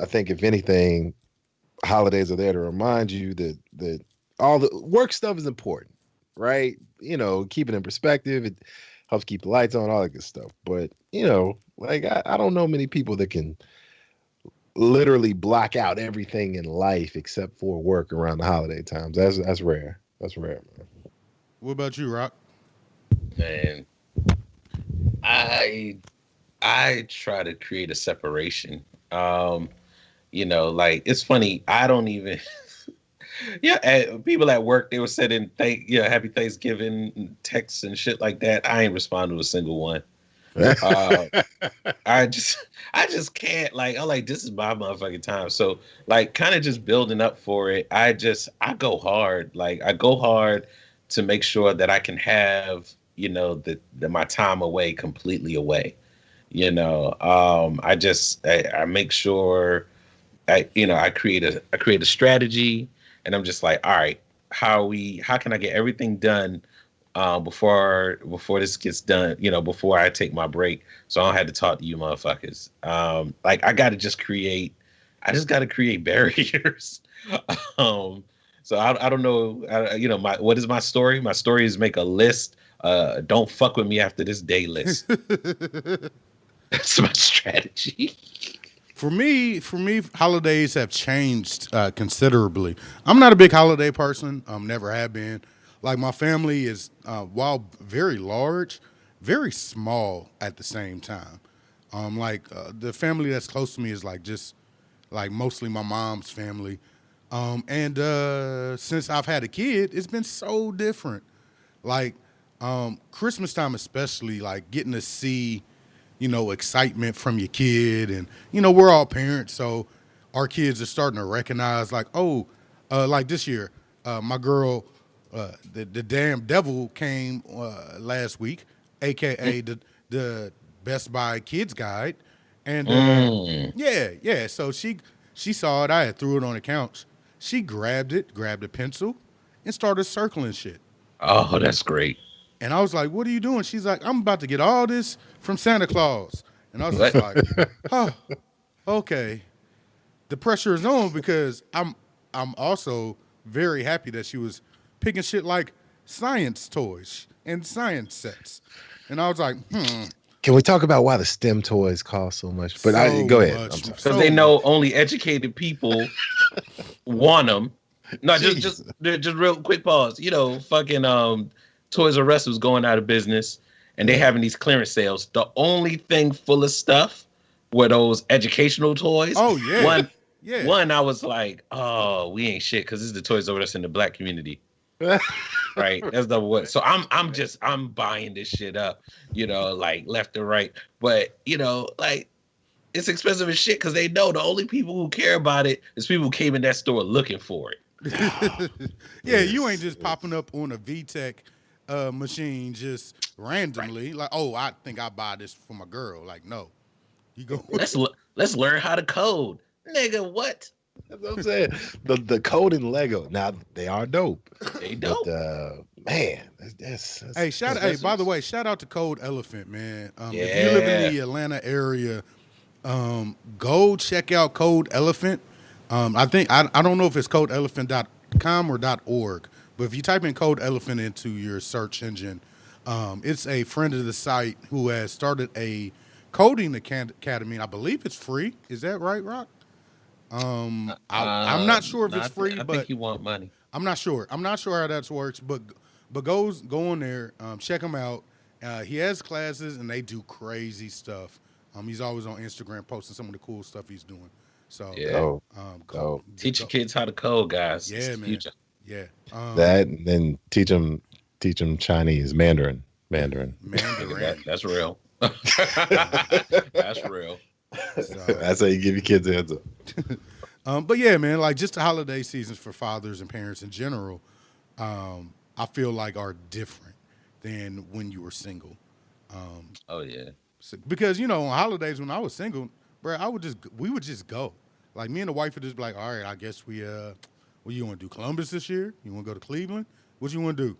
think if anything, holidays are there to remind you that all the work stuff is important, right? Keep it in perspective. It helps keep the lights on, all that good stuff. But like I don't know many people that can literally block out everything in life except for work around the holiday times. That's rare. That's rare, man. What about you, Rock? Man, I try to create a separation. Like it's funny. I don't even. People at work, they were sending Happy Thanksgiving texts and shit like that. I ain't responding to a single one. I just can't. Like, I'm like, this is my motherfucking time. So like, kind of just building up for it. I go hard. Like, I go hard to make sure that I can have my time away completely away. I make sure I create a strategy, and I'm just like, all right, how can I get everything done before this gets done, before I take my break, so I don't have to talk to you motherfuckers. Like I just got to create barriers. So I don't know, what is my story? My story is make a list. Don't fuck with me after this day list. That's my strategy. For me, holidays have changed considerably. I'm not a big holiday person. Never have been. Like my family is, while very large, very small at the same time. The family that's close to me is just mostly my mom's family. And since I've had a kid, it's been so different. Like Christmas time, especially, like getting to see, excitement from your kid, and we're all parents, so our kids are starting to recognize, like, oh, like this year, my girl, the damn devil came last week, aka the Best Buy Kids Guide, and so she saw it. I had threw it on the couch. She grabbed a pencil, and started circling shit. Oh, that's great. And I was like, "What are you doing?" She's like, "I'm about to get all this from Santa Claus." And I was just What? like, "Oh, okay." The pressure is on because I'm also very happy that she was picking shit like science toys and science sets. And I was like, Can we talk about why the STEM toys cost so much? But so go ahead. much, I'm sorry. Because so they know much. only educated people want them. No, just real quick pause. You know, fucking Toys R Us was going out of business, and they having these clearance sales. The only thing full of stuff were those educational toys. Oh yeah, yeah. One, I was like, oh, we ain't shit because this is the Toys R Us in the black community. Right, that's the what. So I'm buying this shit up, you know, like left and right. But you know, like it's expensive as shit because they know the only people who care about it is people who came in that store looking for it. Yeah, you ain't just popping up on a VTech machine just randomly. Like, oh, I think I buy this for my girl. Like, no, you go. Let's learn how to code, nigga. What? That's what I'm saying. The code in Lego. Now they are dope. They dope. But man, that's Hey, that's- by the way, shout out to Code Elephant, man. If you Yeah. live in the Atlanta area, go check out Code Elephant. I think I don't know if it's codeelephant.com or .org, but if you type in Code Elephant into your search engine, it's a friend of the site who has started a coding academy. I believe it's free. Is that right, Rock? I'm not sure if nah, it's free, I but think you want money. I'm not sure. I'm not sure how that works, but go on there, check him out. He has classes and they do crazy stuff. He's always on Instagram posting some of the cool stuff he's doing. So Yeah. oh, go, Teach your kids how to code, guys. It's Yeah, the man. future. Yeah, that and then teach them Chinese Mandarin. Mandarin. That's real. That's real. So, That's how you give your kids a heads up. but yeah, man, like just the holiday seasons for fathers and parents in general, I feel like are different than when you were single. Oh yeah. Because you know, on holidays when I was single, bro, we would just go. Like me and the wife would just be like, all right, I guess what you want to do? Columbus this year? You want to go to Cleveland? What you want to do?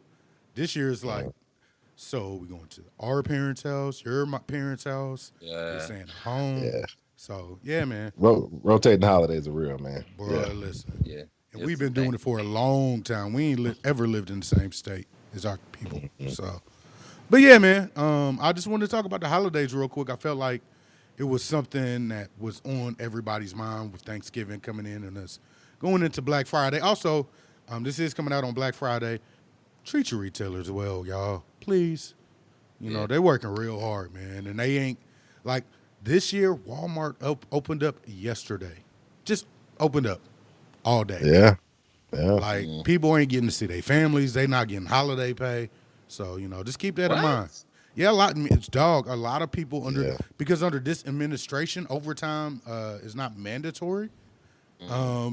This year is like, so we going to our parents' house, my parents' house. Yeah. We're staying at home. Yeah. So yeah, man, Rotating holidays are real, man. bro, listen. Yeah. And we've been doing it for a long time. We ain't ever lived in the same state as our people. So, but yeah, man. I just wanted to talk about the holidays real quick. I felt like it was something that was on everybody's mind with Thanksgiving coming in and us going into Black Friday. Also, this is coming out on Black Friday. Treat your retailers well, y'all. Please. You know, they're working real hard, man. And they ain't like this year, Walmart opened up yesterday. Just opened up all day. Yeah. Like people ain't getting to see their families. They not getting holiday pay. So, you know, just keep that in mind. Yeah, a lot of people because under this administration, overtime is not mandatory.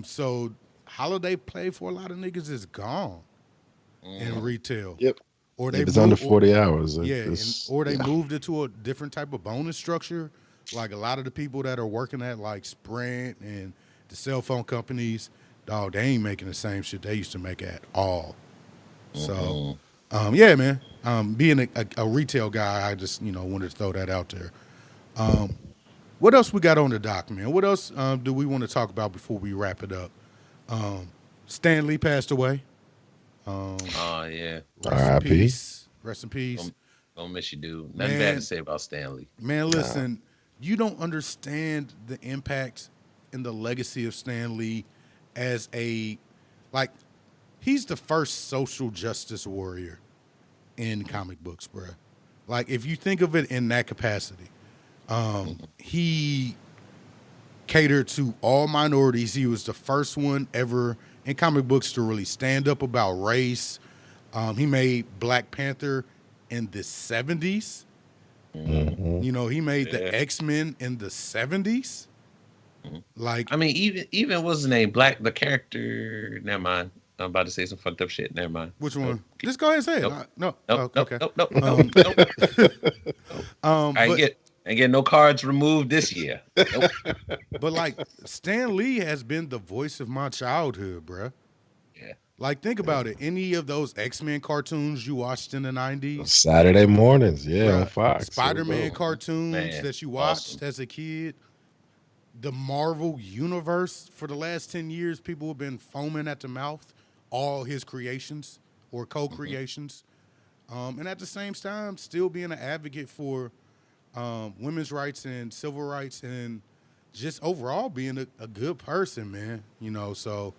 So holiday pay for a lot of niggas is gone in retail. Yep. Or they If it's under 40 hours. Or they moved it to a different type of bonus structure. Like a lot of the people that are working at like Sprint and the cell phone companies, dog, they ain't making the same shit they used to make at all. So, yeah, man. Being a retail guy, I just wanted to throw that out there. What else we got on the dock, man? What else do we want to talk about before we wrap it up? Stan Lee passed away. Oh yeah. Rest in peace. Rest in peace. Don't miss you, dude. Nothing bad to say about Stanley. Man, listen, you don't understand the impact and the legacy of Stan Lee as he's the first social justice warrior in comic books, bro. Like, if you think of it in that capacity, he catered to all minorities. He was the first one ever in comic books to really stand up about race. He made Black Panther in the 70s. You know, he made the X-Men in the 70s. Like, I mean, even what's his name? The character. Never mind. I'm about to say some fucked up shit. Never mind. Which one? Just go ahead and say it. No. Okay. Nope. I ain't get no cards removed this year. Nope. But like, Stan Lee has been the voice of my childhood, bruh. Yeah. Like, think about it. Any of those X-Men cartoons you watched in the 90s, Saturday mornings, yeah, on bruh, Fox. Spider-Man Boom. cartoons Man, that you watched awesome. as a kid, the Marvel universe for the last 10 years, people have been foaming at the mouth, all his creations or co-creations. And at the same time, still being an advocate for women's rights and civil rights and just overall being a good person, man. You know, so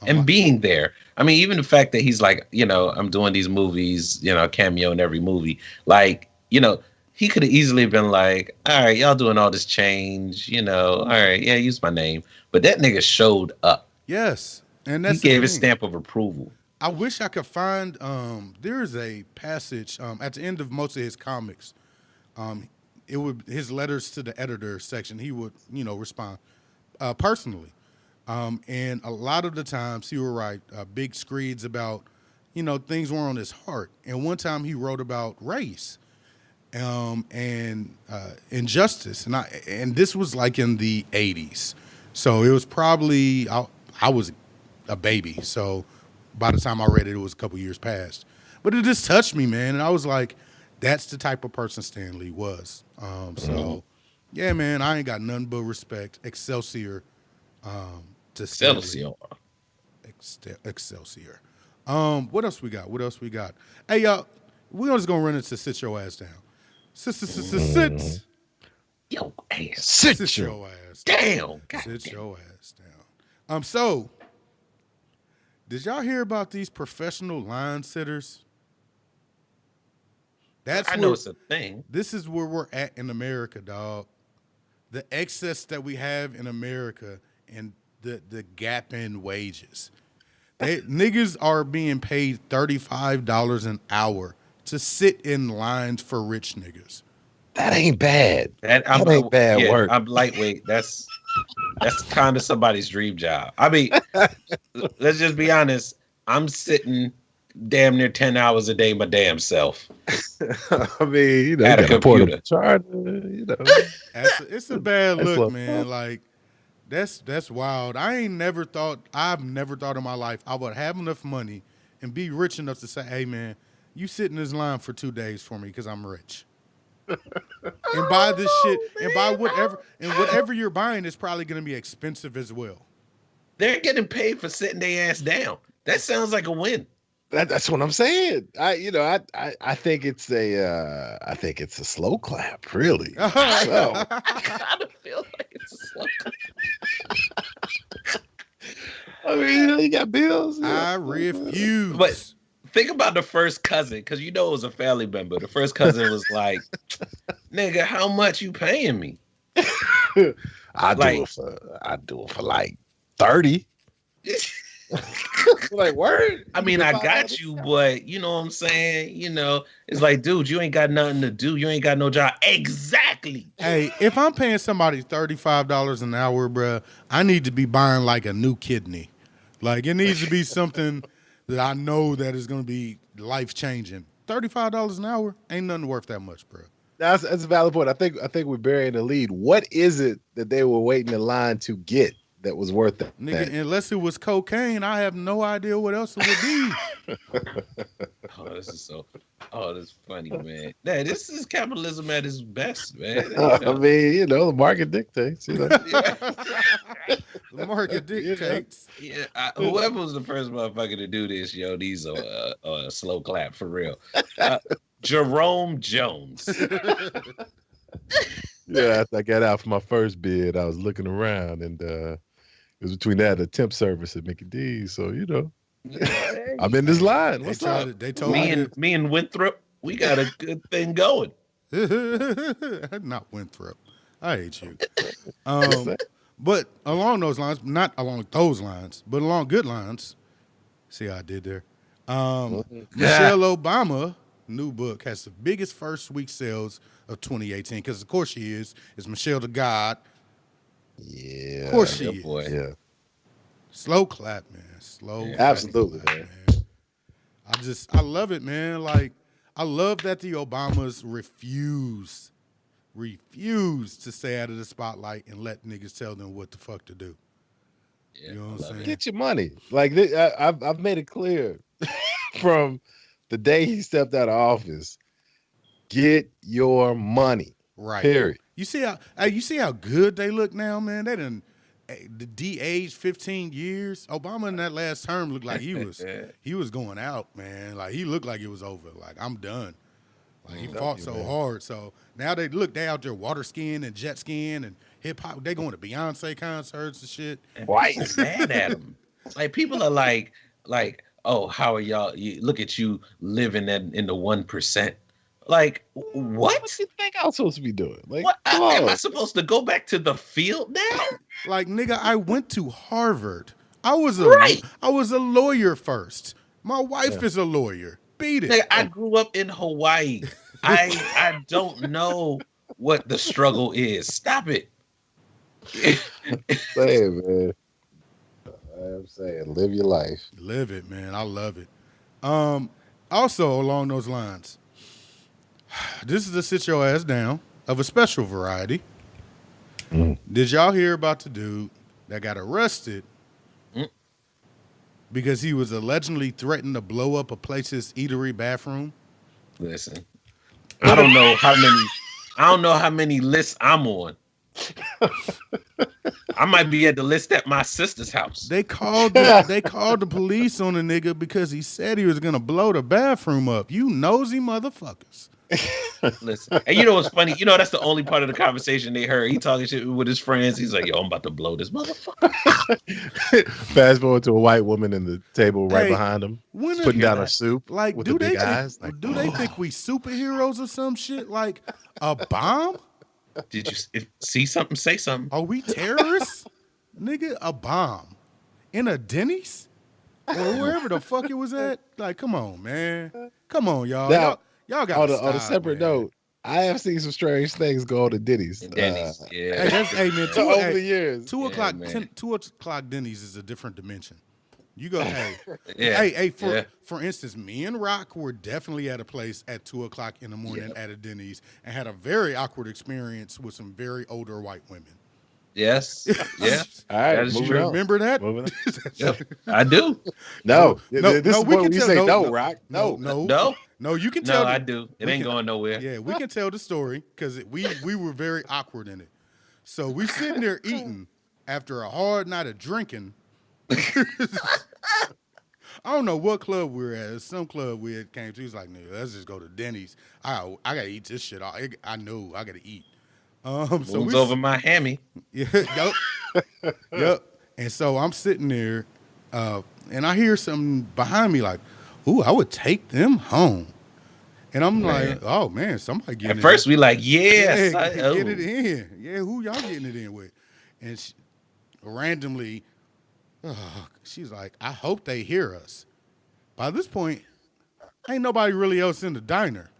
And being there. I mean, even the fact that he's like, I'm doing these movies, cameo in every movie. Like, he could have easily been like, all right, y'all doing all this change, all right, yeah, use my name. But that nigga showed up. yes, and He that's the gave his thing. stamp of approval. I wish I could find. There's a passage at the end of most of his comics. Um, it would his letters to the editor section. He would respond personally, and a lot of the times he would write big screeds about things were on his heart. And one time he wrote about race and injustice, and this was like in the '80s, so it was probably I was a baby, so by the time I read it, it was a couple years past. But it just touched me, man, and I was like, that's the type of person Stan Lee was. So, yeah, man, I ain't got nothing but respect. Excelsior to Stan Lee. Excelsior. Excelsior. What else we got? What else we got? Hey, y'all, we're just gonna run into sit your ass down. Sit. Yo, ass. Sit your your ass down. Damn. God Sit damn. your ass down. So did y'all hear about these professional line sitters? That's I where know it's a thing. this is where we're at in America, dog. The excess that we have in America and the gap in wages. Niggas are being paid $35 an hour to sit in lines for rich niggas. That ain't bad. That ain't bad work. I'm lightweight. That's kind of somebody's dream job. I mean, let's just be honest. I'm sitting damn near 10 hours a day my damn self. I mean, you At a got a portable computer. charger, It's a bad That's look, what- man. Like that's wild. I've never thought in my life I would have enough money and be rich enough to say, hey man, you sit in this line for 2 days for me because I'm rich. And buy this shit and buy whatever you're buying is probably gonna be expensive as well. They're getting paid for sitting their ass down. That sounds like a win. That's what I'm saying. I think it's a slow clap, really. So, I kind of feel like it's a slow. I mean, you got bills. I refuse. But think about the first cousin, because it was a family member. The first cousin was like, "Nigga, how much you paying me?" I do it for like 30. Like, word. I mean, I got you, but you know what I'm saying? It's like, dude, you ain't got nothing to do. You ain't got no job. Exactly. Hey, if I'm paying somebody $35 an hour, bruh, I need to be buying like a new kidney. Like it needs to be something that I know that is going to be life changing. $35 an hour ain't nothing worth that much, bruh. That's a valid point. I think we're burying the lead. What is it that they were waiting in line to get that was worth it? Nigga, unless it was cocaine, I have no idea what else it would be. This is funny, man. Yeah, this is capitalism at its best, man. I mean, the market dictates. The market dictates. Yeah, whoever was the first motherfucker to do this, these are a slow clap for real. Jerome Jones. Yeah, after I got out for my first bid, I was looking around, and it was between that and the temp service at Mickey D's. So I'm in this line. What's up? They told me and Winthrop, we got a good thing going. Not Winthrop. I hate you. But along those lines, not along those lines, but along good lines. See how I did there? Michelle Obama new book has the biggest first week sales of 2018 because of course she is. It's Michelle the God. Yeah, of course she is. Boy. Yeah, slow clap, man. absolutely, clap, man. I love it, man. Like I love that the Obamas refuse to stay out of the spotlight and let niggas tell them what the fuck to do. Yeah, You know I what I'm love saying? it. Get your money. Like I've made it clear from the day he stepped out of office. Get your money. Right. Period. You see how good they look now, man. They done the de-aged 15 years. Obama in that last term looked like he was going out, man. Like he looked like it was over. Like I'm done. Like he fought so hard. So now they out there water skiing and jet skiing and hip hop. They going to Beyonce concerts and shit. And people mad at him. Like people are like, oh, how are y'all? Look at you living in the 1%. Like what? What you think I'm supposed to be doing? Like, What come am I on. supposed to go back to the field now? Like nigga, I went to Harvard. I was Right. a lawyer first. My wife Yeah. is a lawyer. Beat it. Nigga, I grew up in Hawaii. I don't know what the struggle is. Stop it. Saying, man. I'm saying, live your life. Live it, man. I love it. Also along those lines, this is a sit your ass down of a special variety. Did y'all hear about the dude that got arrested because he was allegedly threatened to blow up a place's eatery bathroom? Listen, I don't know how many lists I'm on. I might be at the list at my sister's house. They called the police on the nigga because he said he was gonna blow the bathroom up. You nosy motherfuckers. Listen, and you know what's funny? You know that's the only part of the conversation they heard. He talking shit with his friends. He's like, "Yo, I'm about to blow this motherfucker." Fast forward to a white woman in the table right Hey, behind him, when putting are- down her soup Like, with do the they big think, eyes. Like, do they think we superheroes or some shit? Like a bomb? Did you see something? Say something. Are we terrorists? Nigga, a bomb in a Denny's or wherever the fuck it was at? Like, come on, man. Come on, y'all. Now, y'all got to on a separate note, I have seen some strange things go on to Denny's. Denny's, yeah. Hey, man, Over the years. 2 o'clock, man. 2 o'clock Denny's is a different dimension. You go, hey, Yeah. for instance, me and Rock were definitely at a place at 2 o'clock in the morning at a Denny's and had a very awkward experience with some very older white women. Yes. Yeah. All right, That is moving true. on. Remember that? Moving on. Yep, I do. No, No, this no, is we what can we tell- say. no, No, no, Rock. No, No, you can tell. no, I do. It we ain't can- going nowhere. Yeah, we can tell the story because we were very awkward in it. So we sitting there eating after a hard night of drinking. I don't know what club we were at. It's some club we had came to. He's like, "Nigga, let's just go to Denny's. I gotta eat this shit. I know I gotta eat." So Moves over my hammy. Yeah, yep. And so I'm sitting there, and I hear something behind me like, "Ooh, I would take them home." And I'm like, "Oh man, somebody getting At first, we like, yes. get it in. Yeah, who y'all getting it in with?" And she, randomly, she's like, "I hope they hear us." By this point, ain't nobody really else in the diner.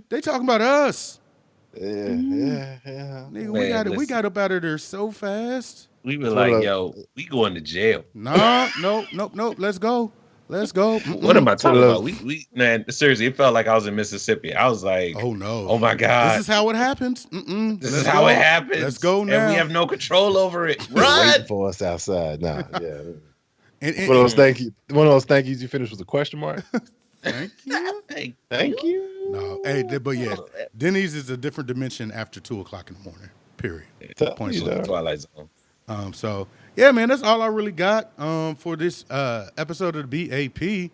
They talking about us. Yeah. Nigga, Man, we got up out of there so fast. We were So like, look- yo, we going to jail. Nah, nope. Let's go. What am I talking Look. about? We man, seriously, it felt like I was in Mississippi. I was like, Oh no. oh my God. This is how it happens. This is how it happens. Let's go now. And we have no control over it. Waiting Run! for us outside. Nah, yeah. And, One of those thank yous you finish with a question mark. thank you. Hey, Thank you. No, but yeah, Denny's is a different dimension after 2 o'clock in the morning. Period. Tell Point you, blank. dog. Twilight Zone. So yeah, man, that's all I really got for this episode of the BAP.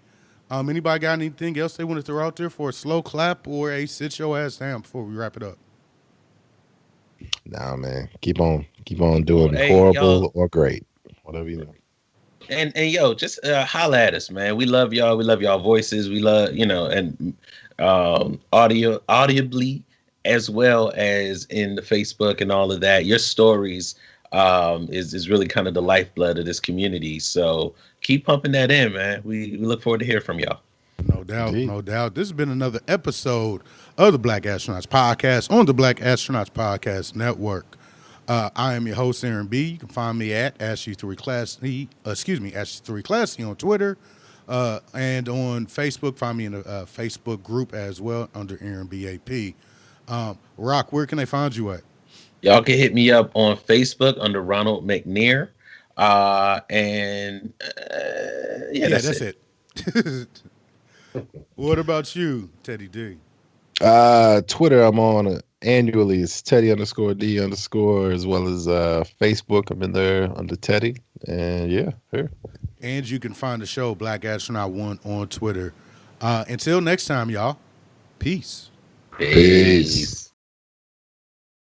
Anybody got anything else they want to throw out there for a slow clap or a sit your ass down before we wrap it up? Nah, man. Keep on doing Hey, horrible y'all. or great. Whatever you know. And yo, just holla at us, man. We love y'all. We love y'all voices. We love, and audibly as well as in the Facebook and all of that. Your stories is really kind of the lifeblood of this community. So keep pumping that in, man. We look forward to hear from y'all. No doubt, Indeed. no doubt. This has been another episode of the Black Astronauts Podcast on the Black Astronauts Podcast Network. I am your host, Aaron B. You can find me at Ashley3Classy, Ashley3Classy on Twitter. And on Facebook, find me in a Facebook group as well under Aaron BAP. Rock, where can they find you at? Y'all can hit me up on Facebook under Ronald McNair. Yeah, that's it. What about you, Teddy D? Twitter, I'm on annually. It's Teddy_D_ as well as Facebook. I'm in there under Teddy. And yeah, here. And you can find the show Black Astronaut 1 on Twitter. Until next time, y'all. Peace. Peace.